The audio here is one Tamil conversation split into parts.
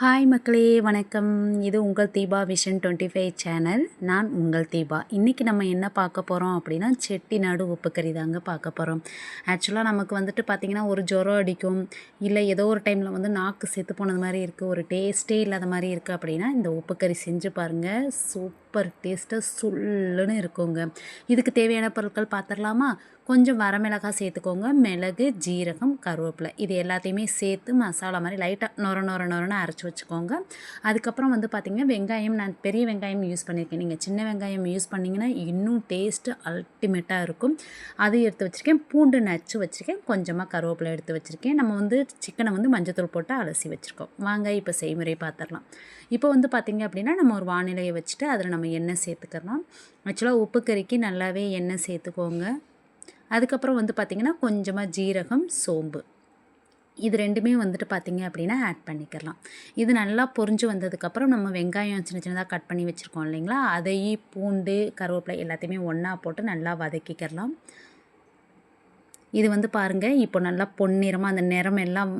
ஹாய் மக்களே வணக்கம். இது உங்கள் தீபா விஷன் 25 சேனல். நான் உங்கள் தீபா. இன்றைக்கி நம்ம என்ன பார்க்க போகிறோம் அப்படின்னா செட்டிநாடு உப்பு கறி தாங்க பார்க்க போகிறோம். ஆக்சுவலாக நமக்கு வந்துட்டு பார்த்திங்கன்னா ஒரு ஜுரம் அடிக்கும், இல்லை ஏதோ ஒரு டைமில் வந்து நாக்கு செத்து போனது மாதிரி இருக்குது, ஒரு டேஸ்ட்டே இல்லாத மாதிரி இருக்குது அப்படின்னா இந்த உப்பு கறி செஞ்சு பாருங்கள். சூப்பர் டேஸ்ட்டாக சுல்லுன்னு இருக்குங்க. இதுக்கு தேவையான பொருட்கள் பார்த்துடலாமா? கொஞ்சம் வரமிளகாய் சேர்த்துக்கோங்க, மிளகு, ஜீரகம், கருவேப்பிலை இது எல்லாத்தையுமே சேர்த்து மசாலா மாதிரி லைட்டாக நொரன்னு அரைச்சி வச்சுக்கோங்க. அதுக்கப்புறம் வந்து பார்த்திங்கன்னா வெங்காயம், நான் பெரிய வெங்காயம் யூஸ் பண்ணியிருக்கேன். நீங்கள் சின்ன வெங்காயம் யூஸ் பண்ணிங்கன்னா இன்னும் டேஸ்ட்டு அல்டிமேட்டாக இருக்கும். அது எடுத்து வச்சுருக்கேன். பூண்டு நச்சு வச்சுருக்கேன். கொஞ்சமாக கருவேப்பிலை எடுத்து வச்சுருக்கேன். நம்ம வந்து சிக்கனை வந்து மஞ்சத்தூள் போட்டு அலசி வச்சுருக்கோம். வாங்க இப்போ செய்முறை பார்த்துடலாம். இப்போ வந்து பார்த்திங்க அப்படின்னா நம்ம ஒரு வானிலையை வச்சுட்டு அதில் நம்ம எண்ணெய் சேர்த்துக்கலாம். ஆக்சுவலாக உப்பு கறிக்கு நல்லாவே எண்ணெய் சேர்த்துக்கோங்க. அதுக்கப்புறம் வந்து பார்த்திங்கன்னா கொஞ்சமாக ஜீரகம், சோம்பு இது ரெண்டுமே வந்துட்டு பார்த்திங்க அப்படின்னா ஆட் பண்ணிக்கலாம். இது நல்லா பொரிஞ்சு வந்ததுக்கப்புறம் நம்ம வெங்காயம் சின்ன சின்னதாக கட் பண்ணி வச்சுருக்கோம் இல்லைங்களா, அதையும் பூண்டு, கருவேப்பிலை எல்லாத்தையுமே ஒன்றா போட்டு நல்லா வதக்கிக்கலாம். இது வந்து பாருங்கள் இப்போ நல்லா பொன்னிறமாக அந்த நிறம் எல்லாம்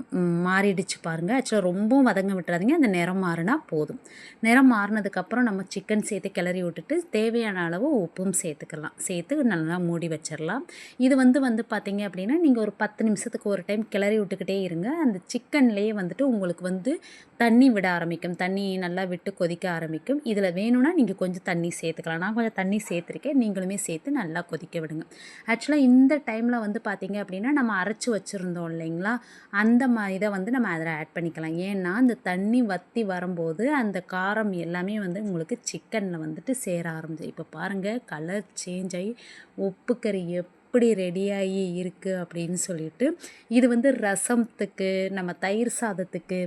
மாறிடுச்சு பாருங்கள். ஆக்சுவலாக ரொம்பவும் வதங்க விட்டுறாதீங்க, அந்த நிறம் மாறினா போதும். நிறம் மாறினதுக்கப்புறம் நம்ம சிக்கன் சேர்த்து கிளறி விட்டுட்டு தேவையான அளவு உப்பும் சேர்த்துக்கலாம். சேர்த்து நல்லா மூடி வச்சிடலாம். இது வந்து பார்த்திங்க அப்படின்னா நீங்கள் ஒரு 10 நிமிஷத்துக்கு ஒரு டைம் கிளறி விட்டுக்கிட்டே இருங்க. அந்த சிக்கன்லேயே வந்துட்டு உங்களுக்கு வந்து தண்ணி விட ஆரம்பிக்கும், தண்ணி நல்லா விட்டு கொதிக்க ஆரம்பிக்கும். இதில் வேணும்னா நீங்கள் கொஞ்சம் தண்ணி சேர்த்துக்கலாம். நான் கொஞ்சம் தண்ணி சேர்த்துருக்கேன், நீங்களுமே சேர்த்து நல்லா கொதிக்க விடுங்க. ஆக்சுவலாக இந்த டைமில் வந்து பார்த்திங்க அப்படின்னா நம்ம அரைச்சி வச்சுருந்தோம் இல்லைங்களா, அந்த இதை வந்து நம்ம அதில் ஆட் பண்ணிக்கலாம். ஏன்னா அந்த தண்ணி வற்றி வரும்போது அந்த காரம் எல்லாமே வந்து உங்களுக்கு சிக்கனில் வந்துட்டு சேர ஆரம்பிச்சு. இப்போ பாருங்கள் கலர் சேஞ்ச் ஆகி உப்பு கறி எப்படி ரெடியாகி இருக்குது அப்படின்னு சொல்லிட்டு. இது வந்து ரசத்துக்கு, நம்ம தயிர் சாதத்துக்கு,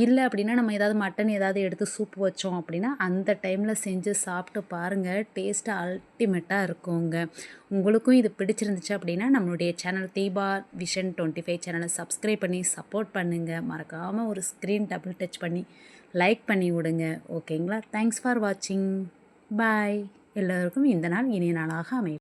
இல்லை அப்படின்னா நம்ம ஏதாவது மட்டன் ஏதாவது எடுத்து சூப்பு வச்சோம் அப்படின்னா அந்த டைமில் செஞ்சு சாப்பிட்டு பாருங்கள். டேஸ்ட்டு அல்டிமேட்டாக இருக்குங்க. உங்களுக்கும் இது பிடிச்சிருந்துச்சு அப்படின்னா நம்மளுடைய சேனல் தீபா விஷன் 25 சேனலை சப்ஸ்கிரைப் பண்ணி சப்போர்ட் பண்ணுங்கள். மறக்காமல் ஒரு ஸ்க்ரீன் டபுள் டச் பண்ணி லைக் பண்ணி விடுங்க. ஓகேங்களா? தேங்க்ஸ் ஃபார் வாட்சிங். பாய். எல்லோருக்கும் இந்த நாள் இனிய நாளாக அமையும்.